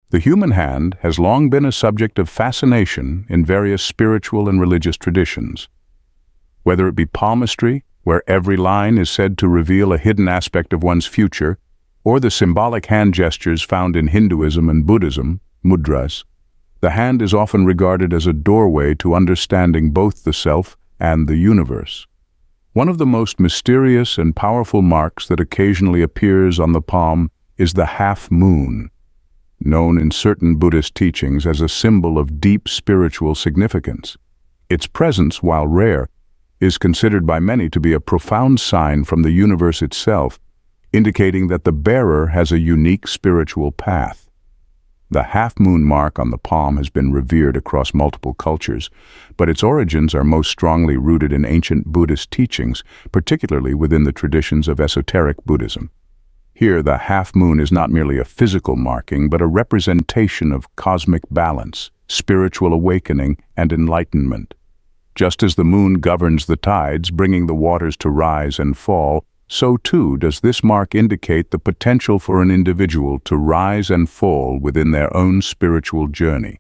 The human hand has long been a subject of fascination in various spiritual and religious traditions. Whether it be palmistry, where every line is said to reveal a hidden aspect of one's future, or the symbolic hand gestures found in Hinduism and Buddhism, mudras, the hand is often regarded as a doorway to understanding both the self and the universe. One of the most mysterious and powerful marks that occasionally appears on the palm is the half moon, known in certain Buddhist teachings as a symbol of deep spiritual significance. Its presence, while rare, is considered by many to be a profound sign from the universe itself, indicating that the bearer has a unique spiritual path. The half-moon mark on the palm has been revered across multiple cultures, but its origins are most strongly rooted in ancient Buddhist teachings, particularly within the traditions of esoteric Buddhism. Here, the half-moon is not merely a physical marking, but a representation of cosmic balance, spiritual awakening, and enlightenment. Just as the moon governs the tides, bringing the waters to rise and fall, so too does this mark indicate the potential for an individual to rise and fall within their own spiritual journey.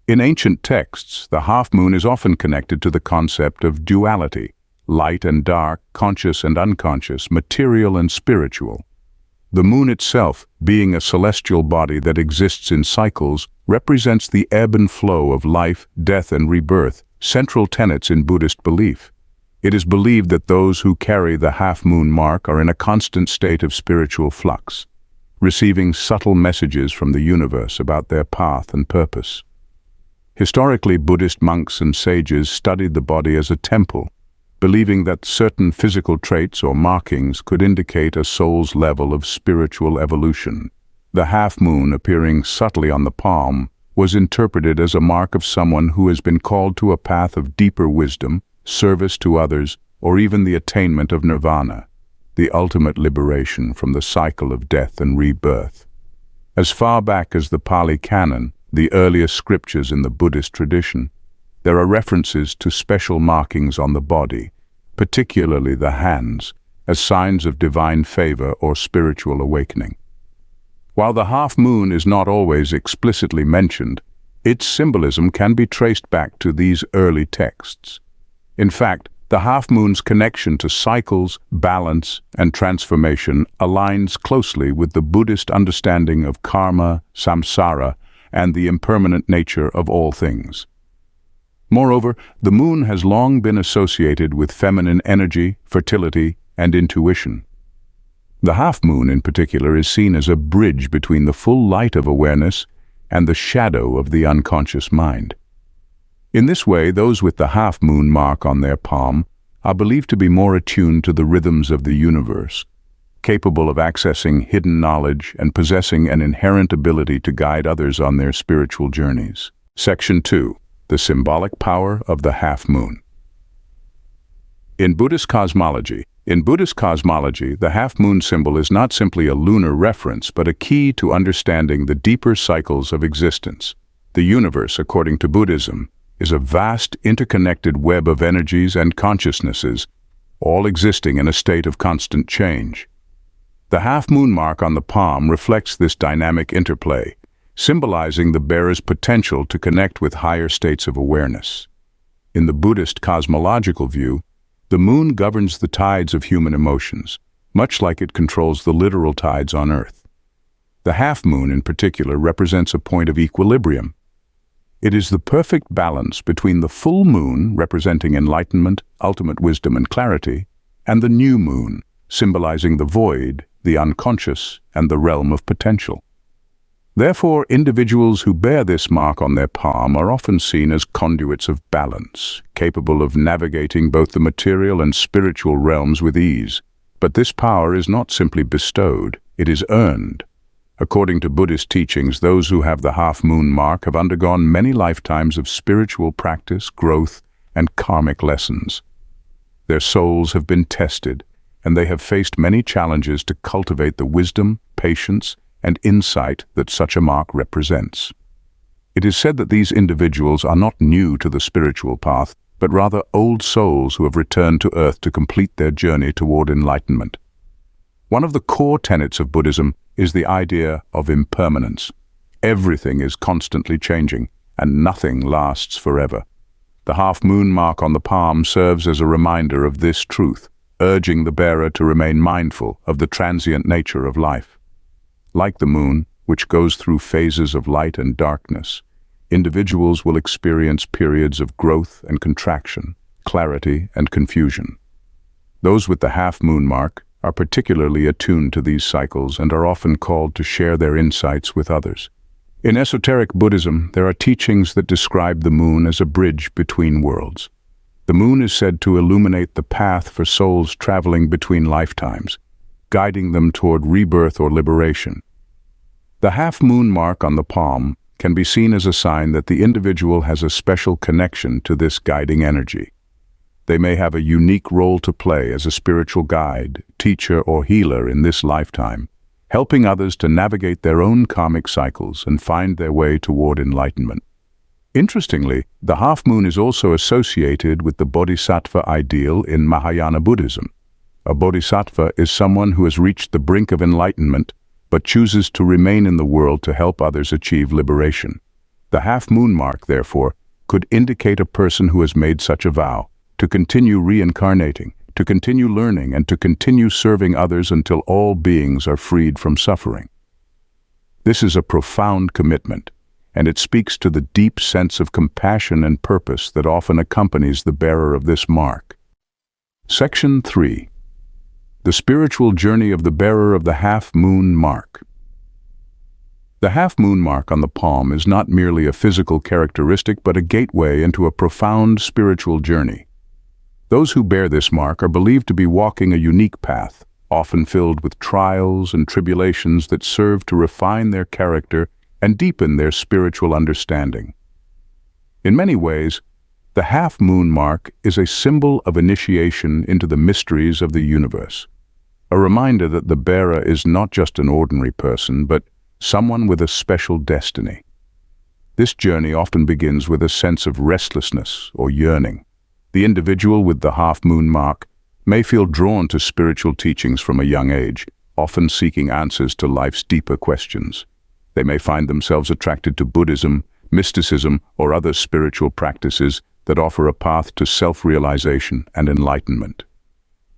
In ancient texts, the half-moon is often connected to the concept of duality, light and dark, conscious and unconscious, material and spiritual. The moon itself, being a celestial body that exists in cycles, represents the ebb and flow of life, death and rebirth, central tenets in Buddhist belief. It is believed that those who carry the half-moon mark are in a constant state of spiritual flux, receiving subtle messages from the universe about their path and purpose. Historically, Buddhist monks and sages studied the body as a temple, believing that certain physical traits or markings could indicate a soul's level of spiritual evolution. The half-moon appearing subtly on the palm was interpreted as a mark of someone who has been called to a path of deeper wisdom, service to others, or even the attainment of nirvana, the ultimate liberation from the cycle of death and rebirth. As far back as the Pali Canon, the earliest scriptures in the Buddhist tradition, there are references to special markings on the body, particularly the hands, as signs of divine favor or spiritual awakening. While the half-moon is not always explicitly mentioned, its symbolism can be traced back to these early texts. In fact, the half-moon's connection to cycles, balance, and transformation aligns closely with the Buddhist understanding of karma, samsara, and the impermanent nature of all things. Moreover, the moon has long been associated with feminine energy, fertility, and intuition. The half-moon in particular is seen as a bridge between the full light of awareness and the shadow of the unconscious mind. In this way, those with the half-moon mark on their palm are believed to be more attuned to the rhythms of the universe, capable of accessing hidden knowledge and possessing an inherent ability to guide others on their spiritual journeys. Section 2. The symbolic power of the half-moon. In Buddhist cosmology, the half-moon symbol is not simply a lunar reference, but a key to understanding the deeper cycles of existence. The universe, according to Buddhism, is a vast interconnected web of energies and consciousnesses, all existing in a state of constant change. The half-moon mark on the palm reflects this dynamic interplay, symbolizing the bearer's potential to connect with higher states of awareness. In the Buddhist cosmological view, the moon governs the tides of human emotions, much like it controls the literal tides on Earth. The half-moon in particular represents a point of equilibrium. It is the perfect balance between the full moon, representing enlightenment, ultimate wisdom and clarity, and the new moon, symbolizing the void, the unconscious, and the realm of potential. Therefore, individuals who bear this mark on their palm are often seen as conduits of balance, capable of navigating both the material and spiritual realms with ease. But this power is not simply bestowed, it is earned. According to Buddhist teachings, those who have the half-moon mark have undergone many lifetimes of spiritual practice, growth, and karmic lessons. Their souls have been tested, and they have faced many challenges to cultivate the wisdom, patience, and insight that such a mark represents. It is said that these individuals are not new to the spiritual path, but rather old souls who have returned to Earth to complete their journey toward enlightenment. One of the core tenets of Buddhism is the idea of impermanence. Everything is constantly changing, and nothing lasts forever. The half-moon mark on the palm serves as a reminder of this truth, urging the bearer to remain mindful of the transient nature of life. Like the moon, which goes through phases of light and darkness, individuals will experience periods of growth and contraction, clarity and confusion. Those with the half-moon mark are particularly attuned to these cycles and are often called to share their insights with others. In esoteric Buddhism, there are teachings that describe the moon as a bridge between worlds. The moon is said to illuminate the path for souls traveling between lifetimes, guiding them toward rebirth or liberation. The half-moon mark on the palm can be seen as a sign that the individual has a special connection to this guiding energy. They may have a unique role to play as a spiritual guide, teacher, or healer in this lifetime, helping others to navigate their own karmic cycles and find their way toward enlightenment. Interestingly, the half-moon is also associated with the bodhisattva ideal in Mahayana Buddhism. A bodhisattva is someone who has reached the brink of enlightenment but chooses to remain in the world to help others achieve liberation. The half-moon mark, therefore, could indicate a person who has made such a vow, to continue reincarnating, to continue learning, and to continue serving others until all beings are freed from suffering. This is a profound commitment, and it speaks to the deep sense of compassion and purpose that often accompanies the bearer of this mark. Section 3. The spiritual journey of the bearer of the half-moon mark. The half-moon mark on the palm is not merely a physical characteristic but a gateway into a profound spiritual journey. Those who bear this mark are believed to be walking a unique path, often filled with trials and tribulations that serve to refine their character and deepen their spiritual understanding. In many ways, the half-moon mark is a symbol of initiation into the mysteries of the universe, a reminder that the bearer is not just an ordinary person, but someone with a special destiny. This journey often begins with a sense of restlessness or yearning. The individual with the half-moon mark may feel drawn to spiritual teachings from a young age, often seeking answers to life's deeper questions. They may find themselves attracted to Buddhism, mysticism, or other spiritual practices that offer a path to self-realization and enlightenment.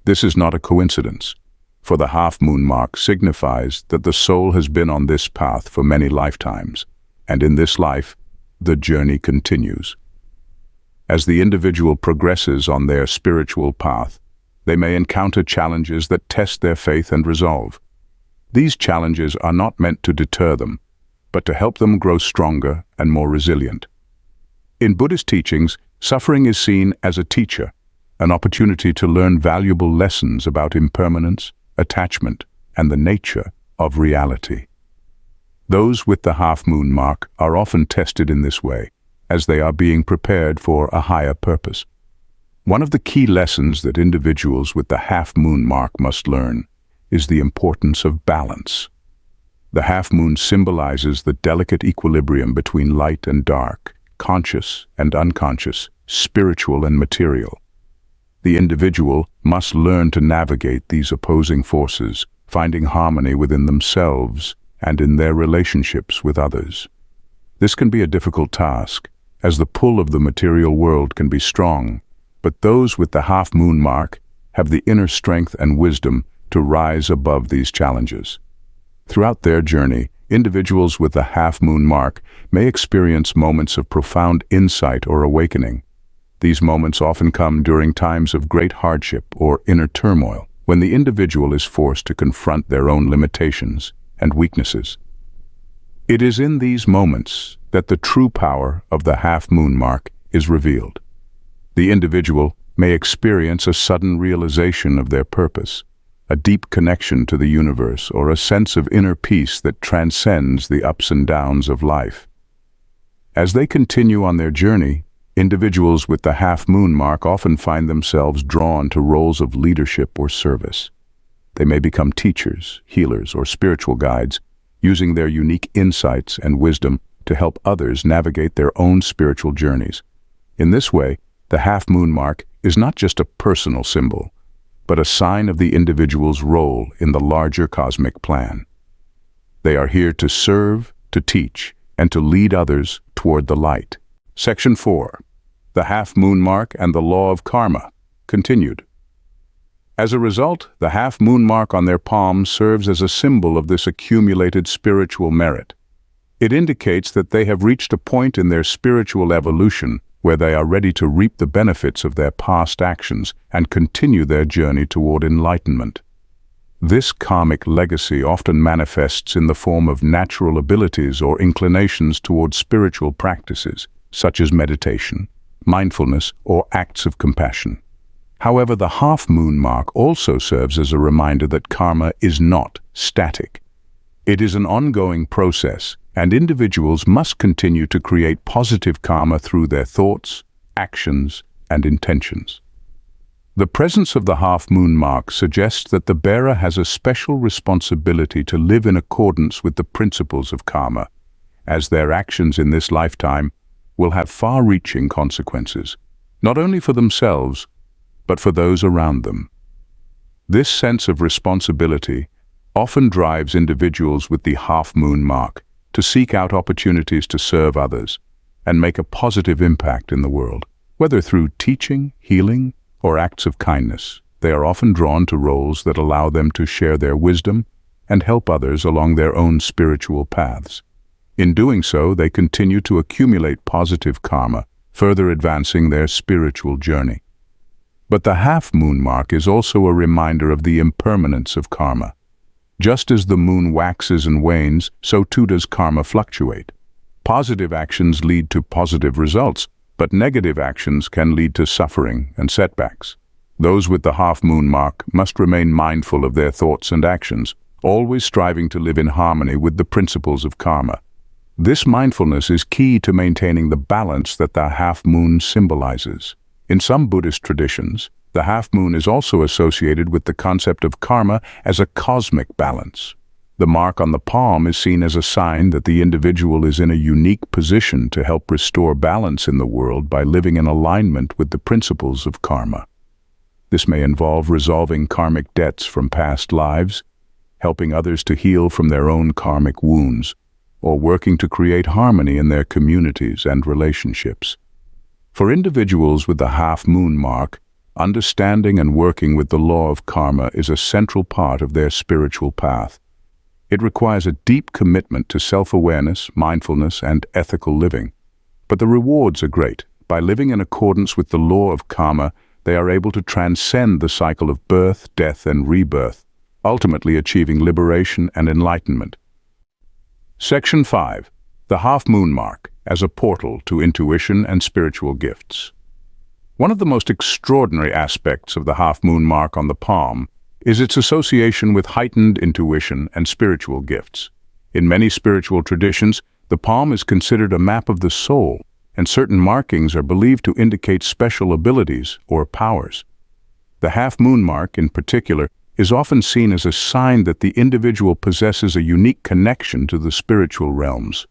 This is not a coincidence, for the half-moon mark signifies that the soul has been on this path for many lifetimes, and in this life, the journey continues. As the individual progresses on their spiritual path, they may encounter challenges that test their faith and resolve. These challenges are not meant to deter them, but to help them grow stronger and more resilient. In Buddhist teachings, suffering is seen as a teacher, an opportunity to learn valuable lessons about impermanence, attachment, and the nature of reality. Those with the half-moon mark are often tested in this way, as they are being prepared for a higher purpose. One of the key lessons that individuals with the half-moon mark must learn is the importance of balance. The half-moon symbolizes the delicate equilibrium between light and dark, conscious and unconscious, spiritual and material. The individual must learn to navigate these opposing forces, finding harmony within themselves and in their relationships with others. This can be a difficult task, as the pull of the material world can be strong, but those with the half-moon mark have the inner strength and wisdom to rise above these challenges. Throughout their journey, individuals with the half-moon mark may experience moments of profound insight or awakening. These moments often come during times of great hardship or inner turmoil, when the individual is forced to confront their own limitations and weaknesses. It is in these moments that the true power of the half-moon mark is revealed. The individual may experience a sudden realization of their purpose, a deep connection to the universe, or a sense of inner peace that transcends the ups and downs of life. As they continue on their journey, individuals with the half-moon mark often find themselves drawn to roles of leadership or service. They may become teachers, healers, or spiritual guides, using their unique insights and wisdom to help others navigate their own spiritual journeys. In this way, the half-moon mark is not just a personal symbol, but a sign of the individual's role in the larger cosmic plan. They are here to serve, to teach, and to lead others toward the light. Section 4. The half-moon mark and the law of karma. Continued. As a result, the half-moon mark on their palm serves as a symbol of this accumulated spiritual merit. It indicates that they have reached a point in their spiritual evolution where they are ready to reap the benefits of their past actions and continue their journey toward enlightenment. This karmic legacy often manifests in the form of natural abilities or inclinations toward spiritual practices, such as meditation, mindfulness, or acts of compassion. However, the half-moon mark also serves as a reminder that karma is not static. It is an ongoing process, and individuals must continue to create positive karma through their thoughts, actions, and intentions. The presence of the half-moon mark suggests that the bearer has a special responsibility to live in accordance with the principles of karma, as their actions in this lifetime will have far-reaching consequences, not only for themselves, but for those around them. This sense of responsibility often drives individuals with the half-moon mark to seek out opportunities to serve others and make a positive impact in the world. Whether through teaching, healing, or acts of kindness, they are often drawn to roles that allow them to share their wisdom and help others along their own spiritual paths. In doing so, they continue to accumulate positive karma, further advancing their spiritual journey. But the half-moon mark is also a reminder of the impermanence of karma. Just as the moon waxes and wanes, so too does karma fluctuate. Positive actions lead to positive results, but negative actions can lead to suffering and setbacks. Those with the half-moon mark must remain mindful of their thoughts and actions, always striving to live in harmony with the principles of karma. This mindfulness is key to maintaining the balance that the half-moon symbolizes. In some Buddhist traditions, the half-moon is also associated with the concept of karma as a cosmic balance. The mark on the palm is seen as a sign that the individual is in a unique position to help restore balance in the world by living in alignment with the principles of karma. This may involve resolving karmic debts from past lives, helping others to heal from their own karmic wounds, or working to create harmony in their communities and relationships. For individuals with the half-moon mark, understanding and working with the law of karma is a central part of their spiritual path. It requires a deep commitment to self-awareness, mindfulness, and ethical living. But the rewards are great. By living in accordance with the law of karma, they are able to transcend the cycle of birth, death, and rebirth, ultimately achieving liberation and enlightenment. Section 5. The half-moon mark as a portal to intuition and spiritual gifts. One of the most extraordinary aspects of the half-moon mark on the palm is its association with heightened intuition and spiritual gifts. In many spiritual traditions, the palm is considered a map of the soul, and certain markings are believed to indicate special abilities or powers. The half-moon mark, in particular, is often seen as a sign that the individual possesses a unique connection to the spiritual realms.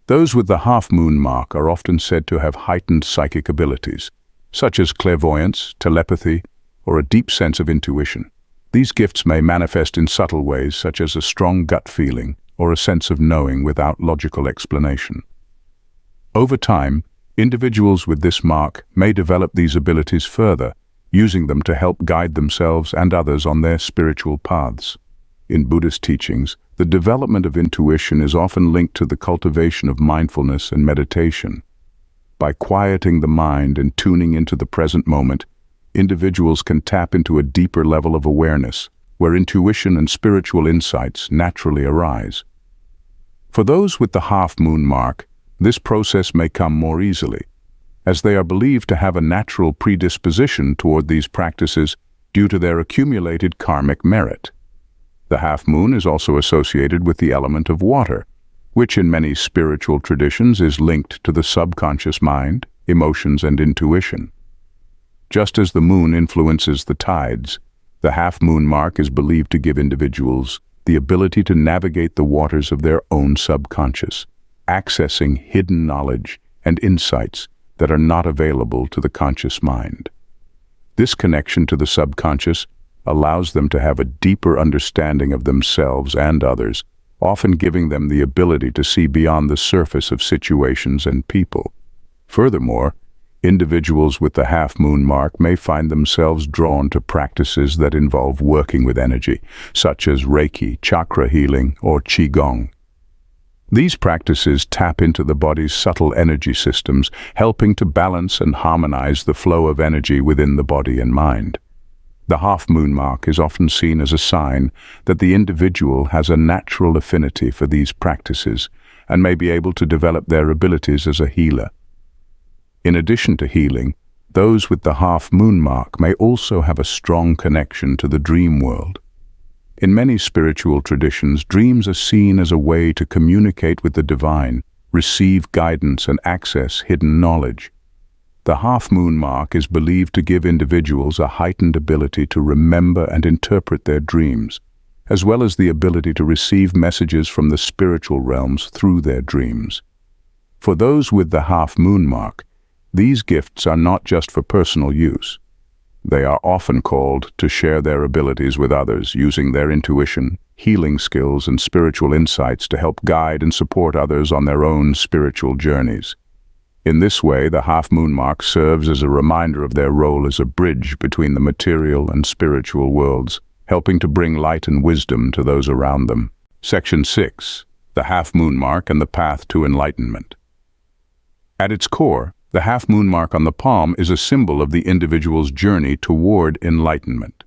Those with the half-moon mark are often said to have heightened psychic abilities, such as clairvoyance, telepathy, or a deep sense of intuition. These gifts may manifest in subtle ways, such as a strong gut feeling or a sense of knowing without logical explanation. Over time, individuals with this mark may develop these abilities further, using them to help guide themselves and others on their spiritual paths. In Buddhist teachings, the development of intuition is often linked to the cultivation of mindfulness and meditation. By quieting the mind and tuning into the present moment, individuals can tap into a deeper level of awareness, where intuition and spiritual insights naturally arise. For those with the half-moon mark, this process may come more easily, as they are believed to have a natural predisposition toward these practices due to their accumulated karmic merit. The half-moon is also associated with the element of water, which in many spiritual traditions is linked to the subconscious mind, emotions, and intuition. Just as the moon influences the tides, the half-moon mark is believed to give individuals the ability to navigate the waters of their own subconscious, accessing hidden knowledge and insights that are not available to the conscious mind. This connection to the subconscious allows them to have a deeper understanding of themselves and others, often giving them the ability to see beyond the surface of situations and people. Furthermore, individuals with the half-moon mark may find themselves drawn to practices that involve working with energy, such as Reiki, chakra healing, or Qigong. These practices tap into the body's subtle energy systems, helping to balance and harmonize the flow of energy within the body and mind. The half-moon mark is often seen as a sign that the individual has a natural affinity for these practices and may be able to develop their abilities as a healer. In addition to healing, those with the half-moon mark may also have a strong connection to the dream world. In many spiritual traditions, dreams are seen as a way to communicate with the divine, receive guidance, and access hidden knowledge. The half-moon mark is believed to give individuals a heightened ability to remember and interpret their dreams, as well as the ability to receive messages from the spiritual realms through their dreams. For those with the half-moon mark, these gifts are not just for personal use. They are often called to share their abilities with others, using their intuition, healing skills, and spiritual insights to help guide and support others on their own spiritual journeys. In this way, the half-moon mark serves as a reminder of their role as a bridge between the material and spiritual worlds, helping to bring light and wisdom to those around them. Section 6. The half-moon mark and the path to enlightenment. At its core, the half-moon mark on the palm is a symbol of the individual's journey toward enlightenment.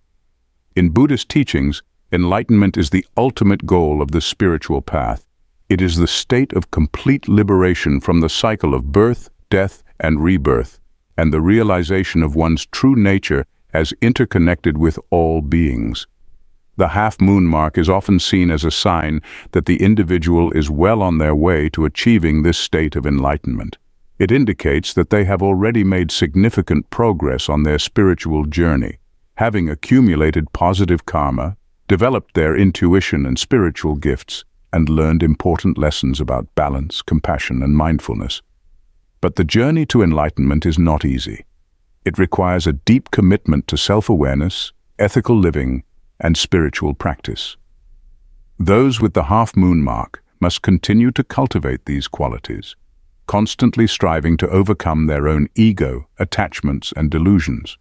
In Buddhist teachings, enlightenment is the ultimate goal of the spiritual path. It is the state of complete liberation from the cycle of birth, death, and rebirth, and the realization of one's true nature as interconnected with all beings. The half-moon mark is often seen as a sign that the individual is well on their way to achieving this state of enlightenment. It indicates that they have already made significant progress on their spiritual journey, having accumulated positive karma, developed their intuition and spiritual gifts, and learned important lessons about balance, compassion, and mindfulness. But the journey to enlightenment is not easy. It requires a deep commitment to self-awareness, ethical living, and spiritual practice. Those with the half-moon mark must continue to cultivate these qualities, constantly striving to overcome their own ego, attachments, and delusions.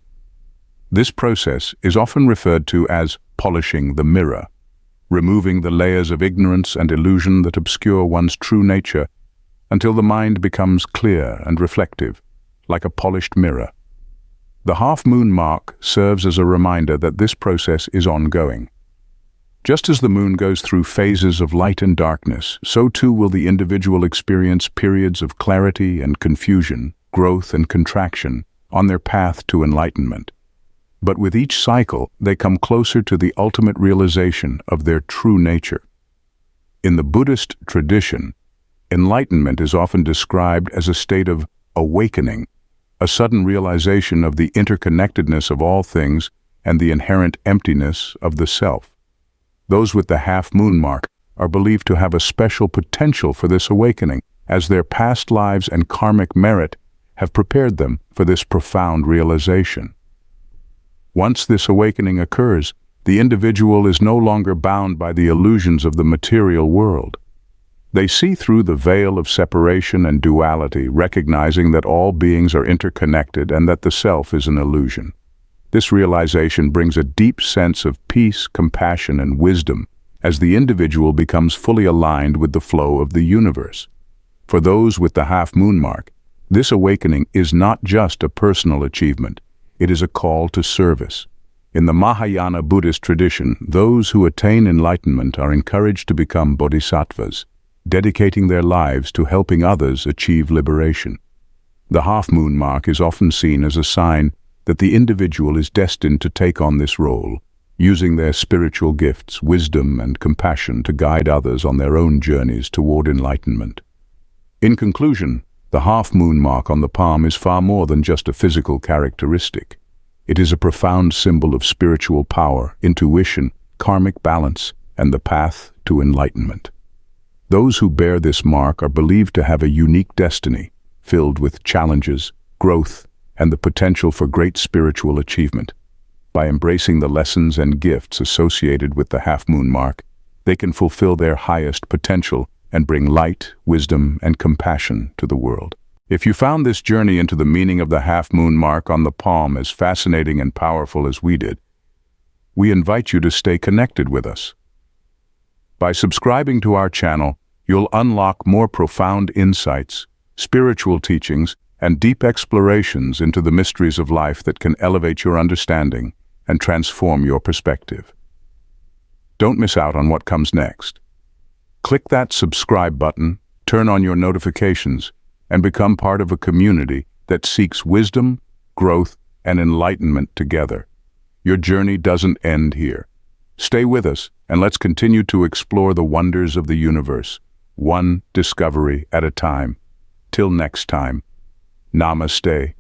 This process is often referred to as polishing the mirror, removing the layers of ignorance and illusion that obscure one's true nature until the mind becomes clear and reflective, like a polished mirror. The half-moon mark serves as a reminder that this process is ongoing. Just as the moon goes through phases of light and darkness, so too will the individual experience periods of clarity and confusion, growth and contraction, on their path to enlightenment. But with each cycle, they come closer to the ultimate realization of their true nature. In the Buddhist tradition, enlightenment is often described as a state of awakening, a sudden realization of the interconnectedness of all things and the inherent emptiness of the self. Those with the half-moon mark are believed to have a special potential for this awakening, as their past lives and karmic merit have prepared them for this profound realization. Once this awakening occurs, the individual is no longer bound by the illusions of the material world. They see through the veil of separation and duality, recognizing that all beings are interconnected and that the self is an illusion. This realization brings a deep sense of peace, compassion, and wisdom as the individual becomes fully aligned with the flow of the universe. For those with the half-moon mark, this awakening is not just a personal achievement, it is a call to service. In the Mahayana Buddhist tradition, those who attain enlightenment are encouraged to become bodhisattvas, dedicating their lives to helping others achieve liberation. The half-moon mark is often seen as a sign that the individual is destined to take on this role, using their spiritual gifts, wisdom, and compassion to guide others on their own journeys toward enlightenment. In conclusion, the half-moon mark on the palm is far more than just a physical characteristic. It is a profound symbol of spiritual power, intuition, karmic balance, and the path to enlightenment. Those who bear this mark are believed to have a unique destiny, filled with challenges, growth, and the potential for great spiritual achievement. By embracing the lessons and gifts associated with the half-moon mark, they can fulfill their highest potential and bring light, wisdom, and compassion to the world. If you found this journey into the meaning of the half-moon mark on the palm as fascinating and powerful as we did, we invite you to stay connected with us. By subscribing to our channel, you'll unlock more profound insights, spiritual teachings, and deep explorations into the mysteries of life that can elevate your understanding and transform your perspective. Don't miss out on what comes next. Click that subscribe button, turn on your notifications, and become part of a community that seeks wisdom, growth, and enlightenment together. Your journey doesn't end here. Stay with us, and let's continue to explore the wonders of the universe, one discovery at a time. Till next time, Namaste.